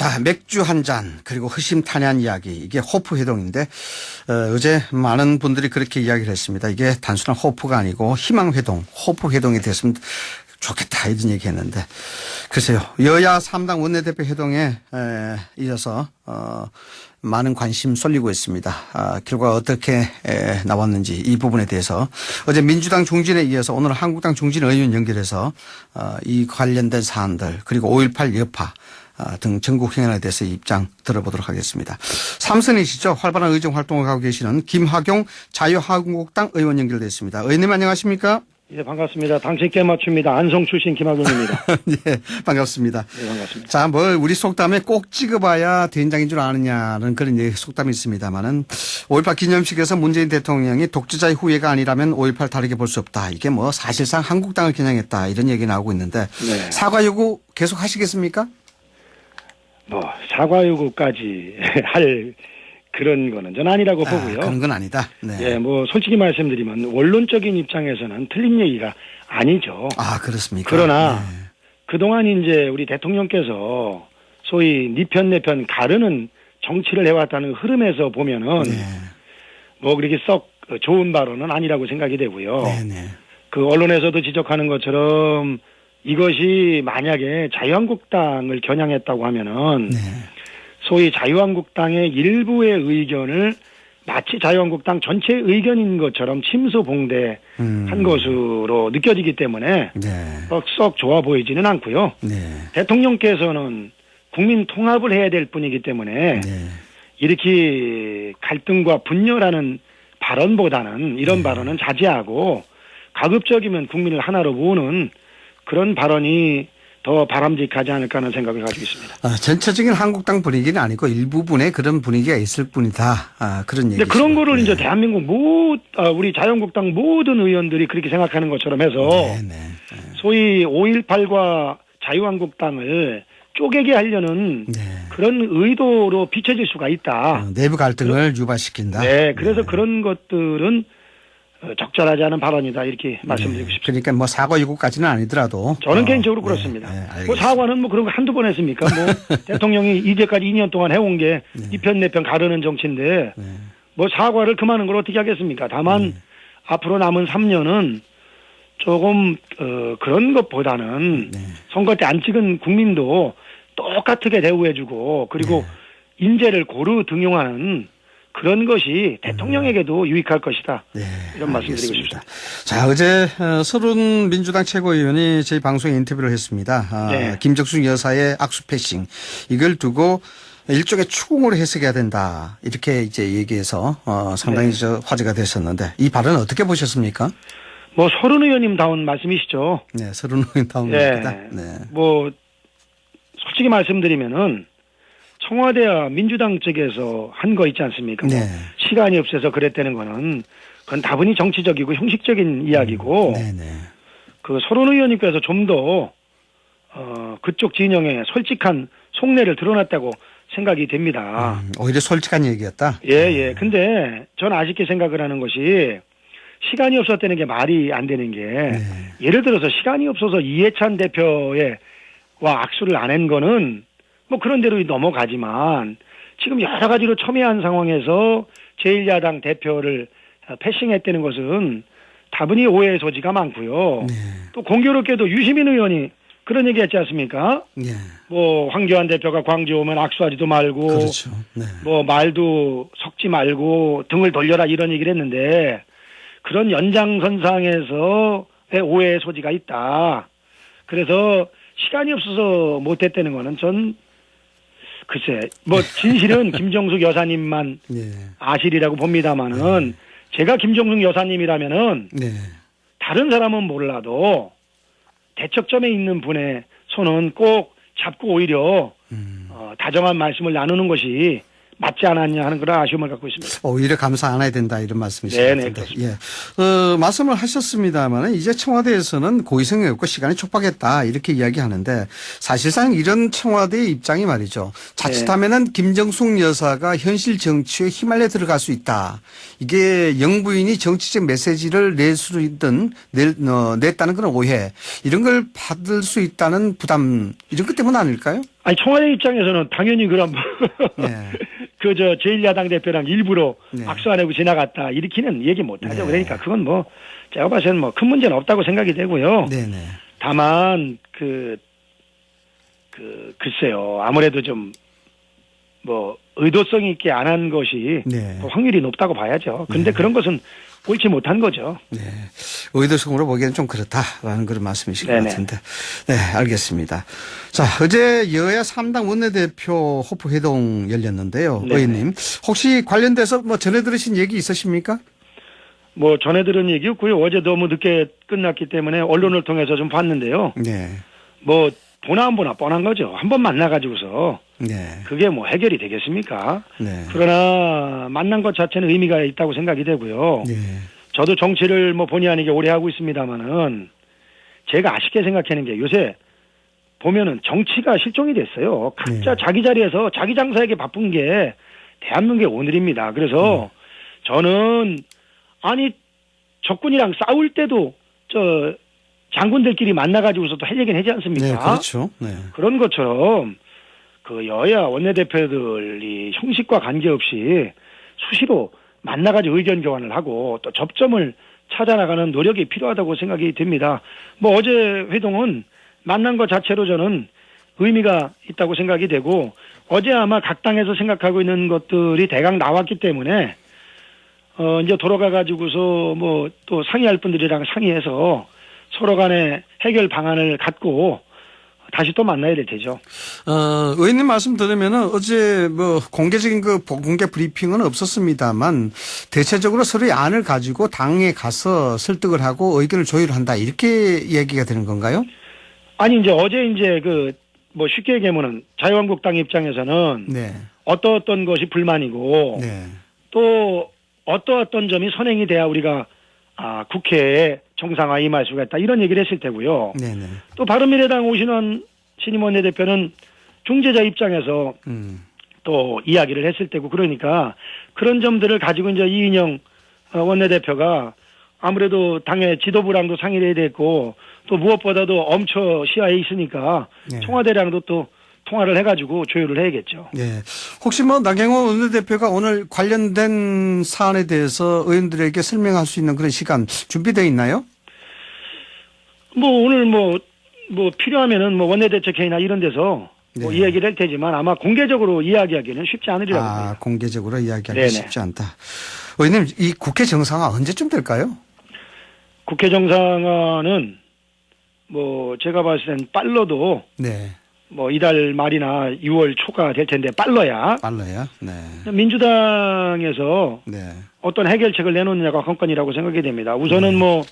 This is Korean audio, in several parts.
자, 맥주 한 잔, 그리고 허심탄회한 이야기. 이게 호프 회동인데, 어제 많은 분들이 그렇게 이야기를 했습니다. 이게 단순한 호프가 아니고 희망 회동, 호프 회동이 됐으면 좋겠다. 이런 얘기 했는데. 글쎄요. 여야 3당 원내대표 회동에 이어서, 많은 관심 쏠리고 있습니다. 결과 어떻게 나왔는지 이 부분에 대해서 어제 민주당 중진에 이어서 오늘 한국당 중진 의원 연결해서 이 관련된 사안들 그리고 5.18 여파 등 전국 행안에 대해서 입장 들어보도록 하겠습니다. 삼선이시죠. 활발한 의정 활동을 하고 계시는 김학용 자유한국당 의원 연결됐습니다. 의원님 안녕하십니까? 예, 반갑습니다. 당신 깨맞춥니다. 안성 출신 김학용입니다. 예, 반갑습니다. 예, 반갑습니다. 자, 우리 속담에 꼭 찍어봐야 된장인 줄 아느냐는 그런 속담이 있습니다만은 5.18 기념식에서 문재인 대통령이 독재자의 후예가 아니라면 5.18 다르게 볼 수 없다. 이게 사실상 한국당을 겨냥했다. 이런 얘기 나오고 있는데 네. 사과 요구 계속 하시겠습니까? 사과 요구까지 할 그런 거는 전 아니라고 보고요. 그런 건 아니다. 네. 예, 솔직히 말씀드리면 원론적인 입장에서는 틀린 얘기가 아니죠. 그렇습니까? 그러나 네. 그동안 이제 우리 대통령께서 소위 니 편 내 편 가르는 정치를 해왔다는 흐름에서 보면은 그렇게 썩 좋은 발언은 아니라고 생각이 되고요. 네네. 그 언론에서도 지적하는 것처럼 이것이 만약에 자유한국당을 겨냥했다고 하면은 소위 자유한국당의 일부의 의견을 마치 자유한국당 전체 의견인 것처럼 침소봉대한 것으로 느껴지기 때문에 썩 좋아 보이지는 않고요. 대통령께서는 국민 통합을 해야 될 뿐이기 때문에 이렇게 갈등과 분열하는 발언보다는 이런 발언은 자제하고 가급적이면 국민을 하나로 모으는 그런 발언이 더 바람직하지 않을까 하는 생각을 가지고 있습니다. 전체적인 한국당 분위기는 아니고 일부분의 그런 분위기가 있을 뿐이다. 그런 얘기죠. 그런 거를 이제 대한민국 우리 자유한국당 모든 의원들이 그렇게 생각하는 것처럼 해서 소위 5.18과 자유한국당을 쪼개게 하려는 그런 의도로 비춰질 수가 있다. 내부 갈등을 유발시킨다. 네, 그래서 그런 것들은 적절하지 않은 발언이다 이렇게 말씀드리고 싶습니다. 그러니까 사과 요구까지는 아니더라도 저는 개인적으로 그렇습니다. 사과는 그런 거 한두 번 했습니까? 대통령이 이제까지 2년 동안 해온 게 이 편 내 편 가르는 정치인데 사과를 그만한 걸 어떻게 하겠습니까? 다만 앞으로 남은 3년은 조금 그런 것보다는 선거 때 안 찍은 국민도 똑같게 대우해주고 그리고 인재를 고루 등용하는 그런 것이 대통령에게도 유익할 것이다. 이런 말씀드리고 싶습니다. 자, 어제 서른 민주당 최고위원이 저희 방송에 인터뷰를 했습니다. 김정숙 여사의 악수 패싱 이걸 두고 일종의 추궁으로 해석해야 된다. 이렇게 이제 얘기해서 상당히 화제가 됐었는데 이 발언 어떻게 보셨습니까? 서른 의원님다운 말씀이시죠. 네, 서른 의원다운 겁니다. 솔직히 말씀드리면은 청와대와 민주당 쪽에서 한 거 있지 않습니까? 시간이 없어서 그랬다는 거는 그건 다분히 정치적이고 형식적인 이야기고 그 서른 의원님께서 좀 더 그쪽 진영에 솔직한 속내를 드러났다고 생각이 됩니다. 오히려 솔직한 얘기였다? 예. 근데 전 아쉽게 생각을 하는 것이 시간이 없었다는 게 말이 안 되는 게 예를 들어서 시간이 없어서 이해찬 대표와 악수를 안 한 거는 그런 대로 넘어가지만 지금 여러 가지로 첨예한 상황에서 제1야당 대표를 패싱했다는 것은 다분히 오해의 소지가 많고요. 또 공교롭게도 유시민 의원이 그런 얘기 했지 않습니까? 황교안 대표가 광주 오면 악수하지도 말고 그렇죠. 말도 섞지 말고 등을 돌려라 이런 얘기를 했는데 그런 연장선상에서의 오해의 소지가 있다. 그래서 시간이 없어서 못했다는 거는 전 글쎄 진실은 김정숙 여사님만 아시리라고 봅니다마는 제가 김정숙 여사님이라면은 다른 사람은 몰라도 대척점에 있는 분의 손은 꼭 잡고 오히려 다정한 말씀을 나누는 것이 맞지 않았냐 하는 그런 아쉬움을 갖고 있습니다. 오히려 감사 안 해야 된다 이런 말씀이십니다. 네네. 말씀을 하셨습니다만 이제 청와대에서는 고의성이 없고 시간이 촉박했다 이렇게 이야기하는데 사실상 이런 청와대의 입장이 말이죠. 자칫하면은 김정숙 여사가 현실 정치에 휘말려 들어갈 수 있다. 이게 영부인이 정치적 메시지를 낼 수 있든 냈다는 그런 오해 이런 걸 받을 수 있다는 부담 이런 것 때문 아닐까요? 아니 청와대 입장에서는 당연히 그럼 네. 그저 제1야당 대표랑 일부러 네. 악수 안 하고 지나갔다 이렇게는 얘기 못 하죠. 네. 그러니까 그건 뭐 제가 봐서는 뭐 큰 문제는 없다고 생각이 되고요. 네네. 다만 글쎄요. 아무래도 좀 뭐 의도성 있게 안 한 것이 네. 확률이 높다고 봐야죠. 근데 네. 그런 것은 옳지 못한 거죠. 네. 의도성으로 보기에는 좀 그렇다라는 그런 말씀이신 것 네네. 같은데. 네, 알겠습니다. 자, 어제 여야 3당 원내대표 호프 회동 열렸는데요. 네네. 의원님. 혹시 관련돼서 뭐 전해 들으신 얘기 있으십니까? 뭐 전해 들은 얘기 없고요. 어제 너무 늦게 끝났기 때문에 언론을 통해서 좀 봤는데요. 네. 뭐 보나 안 보나 뻔한 거죠. 한 번 만나가지고서 네. 그게 뭐 해결이 되겠습니까? 네. 그러나 만난 것 자체는 의미가 있다고 생각이 되고요. 네. 저도 정치를 뭐 본의 아니게 오래 하고 있습니다만은 제가 아쉽게 생각하는 게 요새 보면은 정치가 실종이 됐어요. 각자 네. 자기 자리에서 자기 장사에게 바쁜 게 대한민국의 오늘입니다. 그래서 저는 아니 적군이랑 싸울 때도 저 장군들끼리 만나가지고서 또 할 얘기는 하지 않습니까? 네, 그렇죠. 네. 그런 것처럼 그 여야 원내대표들이 형식과 관계없이 수시로 만나가지고 의견 교환을 하고 또 접점을 찾아나가는 노력이 필요하다고 생각이 됩니다. 뭐 어제 회동은 만난 것 자체로 저는 의미가 있다고 생각이 되고 어제 아마 각 당에서 생각하고 있는 것들이 대강 나왔기 때문에 이제 돌아가 가지고서 뭐 또 상의할 분들이랑 상의해서 서로 간에 해결 방안을 갖고 다시 또 만나야 될 테죠. 의원님 말씀 들으면은 어제 뭐 공개적인 그 공개 브리핑은 없었습니다만 대체적으로 서로의 안을 가지고 당에 가서 설득을 하고 의견을 조율한다 이렇게 얘기가 되는 건가요? 아니 이제 어제 이제 그 뭐 쉽게 얘기하면은 자유한국당 입장에서는 네. 어떤 것이 불만이고 네. 또 어떤 점이 선행이 돼야 우리가 국회에 정상화 임할 수가 있다 이런 얘기를 했을 테고요. 네네. 또 바른미래당 오신원 신임 원내대표는 중재자 입장에서 또 이야기를 했을 테고 그러니까 그런 점들을 가지고 이제 이인영 원내대표가 아무래도 당의 지도부랑도 상의를 해야 됐고 또 무엇보다도 엄처 시야에 있으니까 네. 청와대랑도 또 통화를 해가지고 조율을 해야겠죠. 네. 혹시 뭐 나경원 원내대표가 오늘 관련된 사안에 대해서 의원들에게 설명할 수 있는 그런 시간 준비되어 있나요? 뭐 오늘 뭐 필요하면은 뭐 원내대책회의나 이런 데서 뭐 네. 이야기를 할 테지만 아마 공개적으로 이야기하기는 쉽지 않으리라고 봅니다. 공개적으로 이야기하기 네네. 쉽지 않다. 의원님, 이 국회 정상화 언제쯤 될까요? 국회 정상화는 뭐 제가 봤을 땐 빨라도 네. 뭐 이달 말이나 6월 초가 될 텐데 빨라야 빨라요? 네. 민주당에서 네. 어떤 해결책을 내놓느냐가 관건이라고 생각이 됩니다. 우선은 뭐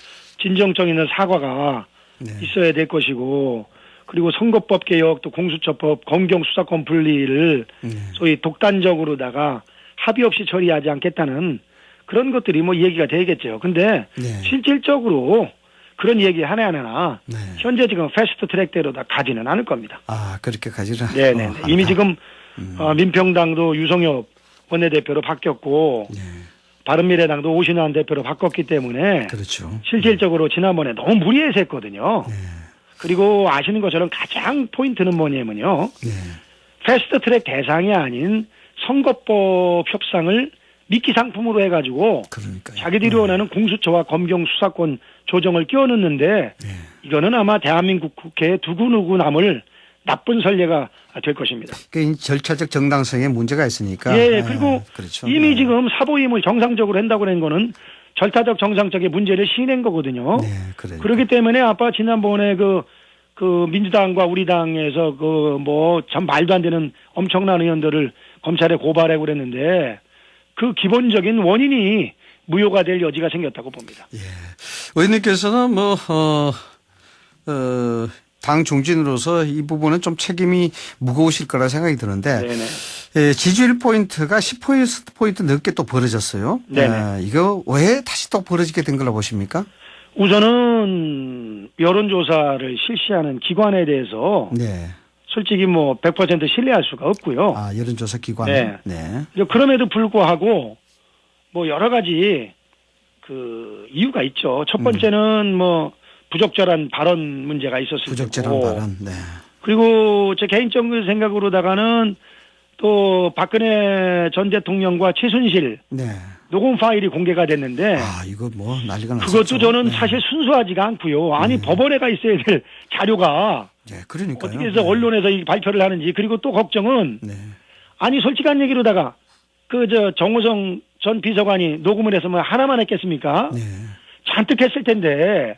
진정성 있는 사과가 네. 있어야 될 것이고 그리고 선거법 개혁 또 공수처법 검경 수사권 분리를 네. 소위 독단적으로다가 합의 없이 처리하지 않겠다는 그런 것들이 뭐 얘기가 되겠죠. 근데 네. 실질적으로 그런 얘기 하나하나 네. 현재 지금 패스트 트랙대로 다 가지는 않을 겁니다. 그렇게 가지를. 네네. 이미 지금 민평당도 유성엽 원내대표로 바뀌었고 네. 바른미래당도 오신환 대표로 바꿨기 때문에 그렇죠. 실질적으로 지난번에 너무 무리해서 했거든요. 네. 그리고 아시는 것처럼 가장 포인트는 뭐냐면요. 네. 패스트 트랙 대상이 아닌 선거법 협상을 미끼 상품으로 해가지고 그러니까요. 자기들이 원하는 공수처와 검경 수사권 조정을 끼워넣는데 네. 이거는 아마 대한민국 국회에 두고누고 남을 나쁜 선례가 될 것입니다. 그 절차적 정당성에 문제가 있으니까. 예, 그리고 그렇죠. 이미 지금 사보임을 정상적으로 한다고 한 거는 절차적 정상적인 문제를 시인한 거거든요. 네, 그래요. 그렇기 때문에 아빠 지난번에 그 민주당과 우리 당에서 참 말도 안 되는 엄청난 의원들을 검찰에 고발하고 그랬는데 그 기본적인 원인이 무효가 될 여지가 생겼다고 봅니다. 예. 의원님께서는 당 중진으로서 이 부분은 좀 책임이 무거우실 거라 생각이 드는데 네네. 예, 지지율 포인트가 10포인트 넘게 또 벌어졌어요. 네네. 이거 왜 다시 또 벌어지게 된 걸로 보십니까? 우선은 여론조사를 실시하는 기관에 대해서 네. 솔직히 100% 신뢰할 수가 없고요. 여론조사 기관. 네. 네. 그럼에도 불구하고 여러 가지 이유가 있죠. 첫 번째는 부적절한 발언 문제가 있었을 부적절한 테고. 발언. 네. 그리고 제 개인적인 생각으로다가는 또 박근혜 전 대통령과 최순실 네. 녹음 파일이 공개가 됐는데 아, 이거 뭐 난리가 났었죠. 그것도 저는 네. 사실 순수하지가 않고요. 아니 법원에 가 있어야 될 자료가 네, 그러니까요. 어떻게 해서 언론에서 이 발표를 하는지. 그리고 또 걱정은 네. 아니 솔직한 얘기로다가 정호성 전 비서관이 녹음을 해서 뭐 하나만 했겠습니까? 네. 잔뜩 했을 텐데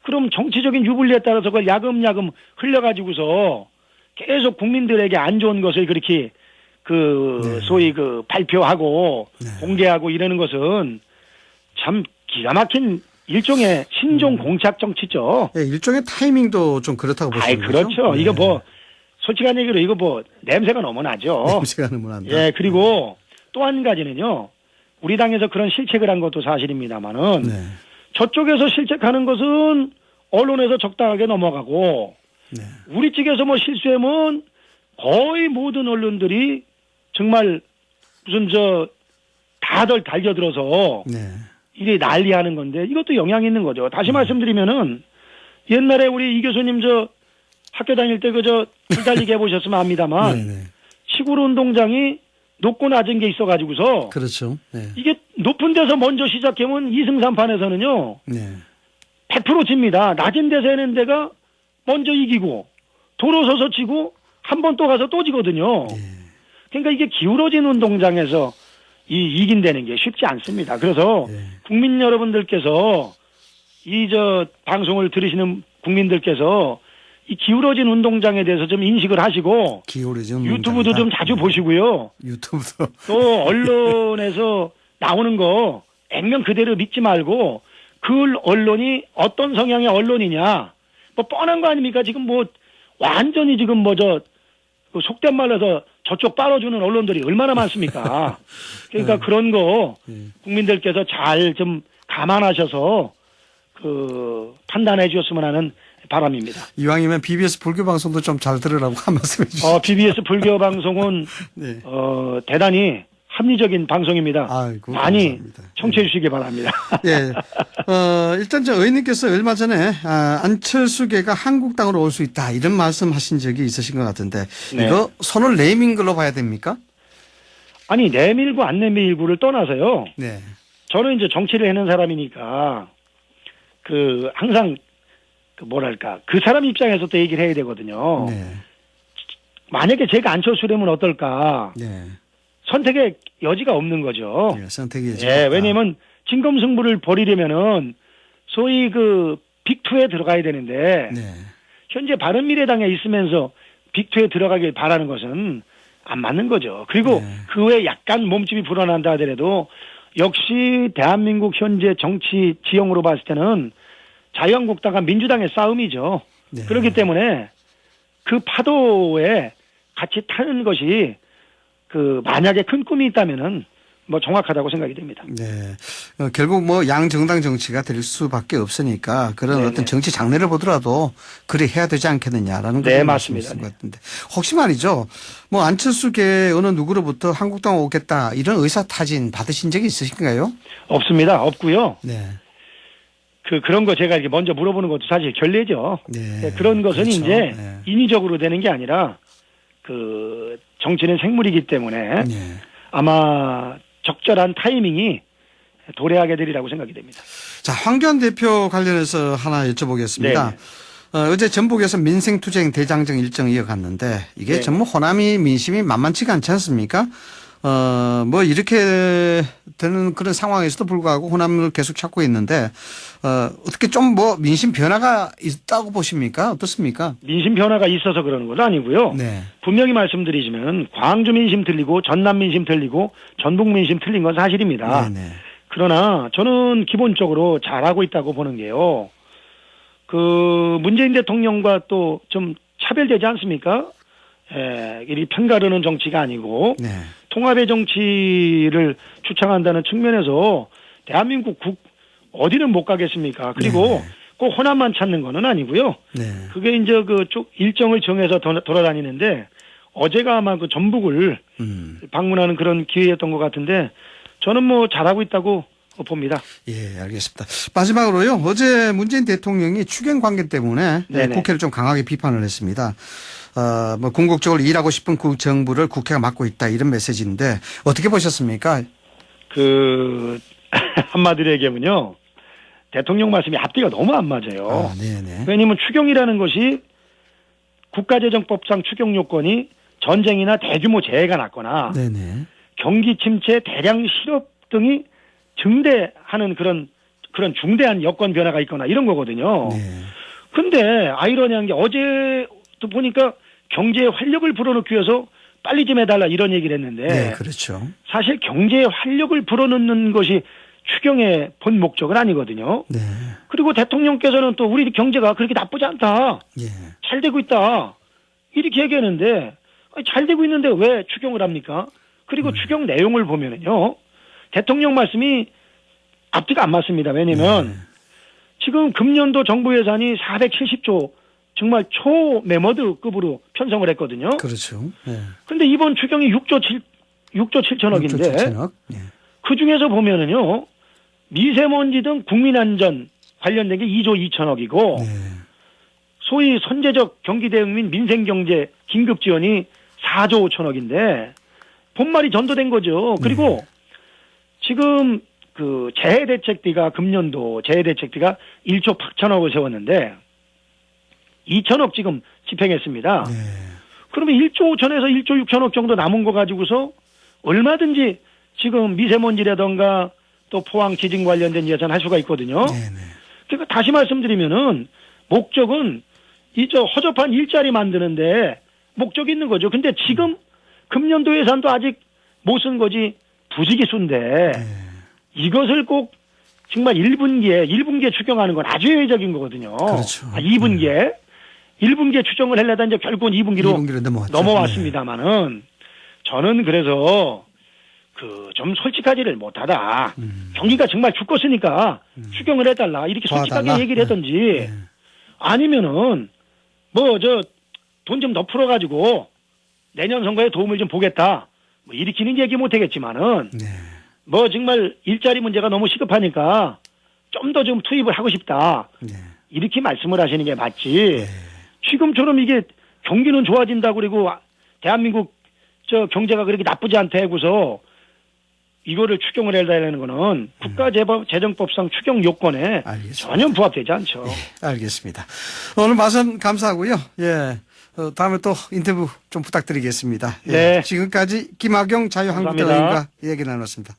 그럼 정치적인 유불리에 따라서 그걸 야금야금 흘려가지고서 계속 국민들에게 안 좋은 것을 그렇게 네. 소위 발표하고 네. 공개하고 이러는 것은 참 기가 막힌 일종의 신종 공작 정치죠. 네, 일종의 타이밍도 좀 그렇다고 아이, 보시는 거죠? 그렇죠. 네. 이거 뭐 솔직한 얘기로 이거 뭐 냄새가 너무 나죠. 냄새가 너무 난다. 예, 그리고 또 한 가지는요. 우리 당에서 그런 실책을 한 것도 사실입니다만은 네. 저쪽에서 실책하는 것은 언론에서 적당하게 넘어가고 네. 우리 측에서 뭐 실수하면 거의 모든 언론들이 정말 무슨 다들 달겨들어서 네. 이리 난리하는 건데 이것도 영향이 있는 거죠. 다시 말씀드리면은 옛날에 우리 이 교수님 학교 다닐 때 불달리기 해보셨으면 압니다만 네, 네. 시골 운동장이 높고 낮은 게 있어가지고서 그렇죠. 네. 이게 높은 데서 먼저 시작하면 2승 3판에서는요 네. 100% 집니다. 낮은 데서 하는 데가 먼저 이기고 도로 서서 치고 한 번 또 가서 또 지거든요. 네. 그러니까 이게 기울어진 운동장에서 이긴다는 게 쉽지 않습니다. 그래서 네. 국민 여러분들께서 방송을 들으시는 국민들께서 이 기울어진 운동장에 대해서 좀 인식을 하시고 기울어진 유튜브도 운동장이다. 좀 자주 네. 보시고요. 유튜브도. 또 언론에서 나오는 거 액면 그대로 믿지 말고 그 언론이 어떤 성향의 언론이냐. 뭐 뻔한 거 아닙니까? 지금 뭐 완전히 지금 속된 말로 해서 저쪽 빨아주는 언론들이 얼마나 많습니까? 그러니까 그런 거 국민들께서 잘 좀 감안하셔서 판단해 주셨으면 하는 바람입니다. 이왕이면 BBS 불교 방송도 좀 잘 들으라고 한 말씀 해주시죠. BBS 불교 방송은 네. 대단히 합리적인 방송입니다. 아이고, 많이 감사합니다. 청취해 주시기 바랍니다. 예. 일단 의원님께서 얼마 전에 안철수계가 한국당으로 올 수 있다 이런 말씀하신 적이 있으신 것 같은데 네. 이거 손을 내민 걸로 봐야 됩니까? 아니 내밀고 안 내밀고를 떠나서요. 네. 저는 이제 정치를 하는 사람이니까 항상 그 사람 입장에서 또 얘기를 해야 되거든요. 네. 만약에 제가 안철수라면 어떨까? 네. 선택의 여지가 없는 거죠. 예, 선택의 여지가 예, 없다. 왜냐면 진검승부를 벌이려면은 소위 빅2에 들어가야 되는데 네. 현재 바른미래당에 있으면서 빅2에 들어가길 바라는 것은 안 맞는 거죠. 그리고 네. 그 외에 약간 몸집이 불어난다 하더라도 역시 대한민국 현재 정치 지형으로 봤을 때는 자유한국당과 민주당의 싸움이죠. 네. 그렇기 때문에 그 파도에 같이 타는 것이 만약에 큰 꿈이 있다면은 뭐 정확하다고 생각이 됩니다. 네. 결국 양정당 정치가 될 수밖에 없으니까 그런 네네. 어떤 정치 장르를 보더라도 그래 해야 되지 않겠느냐라는 네, 그런 맞습니다. 말씀이신 것 같은데 혹시 말이죠. 안철수계 어느 누구로부터 한국당 오겠다 이런 의사 타진 받으신 적이 있으신가요? 없습니다. 없고요. 네. 그런 거 제가 이렇게 먼저 물어보는 것도 사실 결례죠. 네. 그런 것은 그렇죠. 이제 네. 인위적으로 되는 게 아니라 정치는 생물이기 때문에 네. 아마 적절한 타이밍이 도래하게 되리라고 생각이 됩니다. 자, 황교안 대표 관련해서 하나 여쭤보겠습니다. 네. 어제 전북에서 민생투쟁 대장정 일정 이어갔는데 이게 네. 전부 호남이 민심이 만만치가 않지 않습니까? 이렇게 되는 그런 상황에서도 불구하고 호남을 계속 찾고 있는데 어떻게 좀 민심 변화가 있다고 보십니까? 어떻습니까? 민심 변화가 있어서 그러는 건 아니고요. 네. 분명히 말씀드리지만 광주 민심 틀리고 전남 민심 틀리고 전북 민심 틀린 건 사실입니다. 네네. 그러나 저는 기본적으로 잘하고 있다고 보는 게요. 문재인 대통령과 또 좀 차별되지 않습니까? 이 편가르는 정치가 아니고 네. 통합의 정치를 추창한다는 측면에서 대한민국 어디는 못 가겠습니까? 그리고 네. 꼭 호남만 찾는 거는 아니고요. 네. 그게 이제 쭉 일정을 정해서 돌아다니는데 어제가 아마 전북을 방문하는 그런 기회였던 것 같은데 저는 잘하고 있다고 봅니다. 예, 알겠습니다. 마지막으로요. 어제 문재인 대통령이 추경 관계 때문에 네네. 국회를 좀 강하게 비판을 했습니다. 뭐 궁극적으로 일하고 싶은 그 정부를 국회가 맡고 있다 이런 메시지인데 어떻게 보셨습니까? 한마디로 얘기하면요. 대통령 말씀이 앞뒤가 너무 안 맞아요. 네네. 왜냐하면 추경이라는 것이 국가재정법상 추경 요건이 전쟁이나 대규모 재해가 났거나 네네. 경기 침체, 대량 실업 등이 증대하는 그런 중대한 여건 변화가 있거나 이런 거거든요. 네. 근데 아이러니한 게 어제도 보니까 경제에 활력을 불어넣기 위해서 빨리 좀 해달라 이런 얘기를 했는데 네, 그렇죠. 사실 경제에 활력을 불어넣는 것이 추경의 본 목적은 아니거든요. 네. 그리고 대통령께서는 또 우리 경제가 그렇게 나쁘지 않다. 예. 잘 되고 있다. 이렇게 얘기하는데 아니, 잘 되고 있는데 왜 추경을 합니까? 그리고 추경 내용을 보면은요. 대통령 말씀이 앞뒤가 안 맞습니다. 왜냐면 지금 금년도 정부 예산이 470조 정말 초매머드급으로 편성을 했거든요. 그렇죠. 네. 근데 이번 추경이 6조 7천억인데 6조 7천억. 예. 그 중에서 보면은요. 미세먼지 등 국민안전 관련된 게 2조 2천억이고 네. 소위 선제적 경기 대응 및 민생경제 긴급 지원이 4조 5천억인데 본말이 전도된 거죠. 그리고 지금 그 재해대책비가 금년도 재해대책비가 1조 8천억을 세웠는데 2천억 지금 집행했습니다. 네. 그러면 1조 5천에서 1조 6천억 정도 남은 거 가지고서 얼마든지 지금 미세먼지라던가 또 포항 지진 관련된 예산 할 수가 있거든요. 네네. 그러니까 다시 말씀드리면은 목적은 이 저 허접한 일자리 만드는데 목적이 있는 거죠. 근데 지금 금년도 예산도 아직 못 쓴 거지 부지기수인데 네. 이것을 꼭 정말 1분기에 추경하는 건 아주 예외적인 거거든요. 그렇죠. 2분기에 1분기에 추정을 하려다 이제 결국은 2분기로 2분기로 넘어왔죠. 넘어왔습니다만은 저는 그래서 좀 솔직하지를 못하다. 경기가 정말 죽겠으니까 추경을 해달라. 이렇게 솔직하게 도와달라. 얘기를 하든지 네. 아니면은 뭐 돈 좀 더 풀어가지고 내년 선거에 도움을 좀 보겠다. 뭐 일으키는 얘기 못하겠지만은 네. 뭐 정말 일자리 문제가 너무 시급하니까 좀 더 좀 투입을 하고 싶다. 네. 이렇게 말씀을 하시는 게 맞지. 지금처럼 이게 경기는 좋아진다고 그리고 대한민국 경제가 그렇게 나쁘지 않다 해고서 이거를 추경을 해달라는 거는 국가재정법상 추경 요건에 알겠습니다. 전혀 부합되지 않죠. 알겠습니다. 오늘 말씀 감사하고요. 예. 다음에 또 인터뷰 좀 부탁드리겠습니다. 예. 네. 지금까지 김학용 자유한국당의원과 얘기 나눴습니다.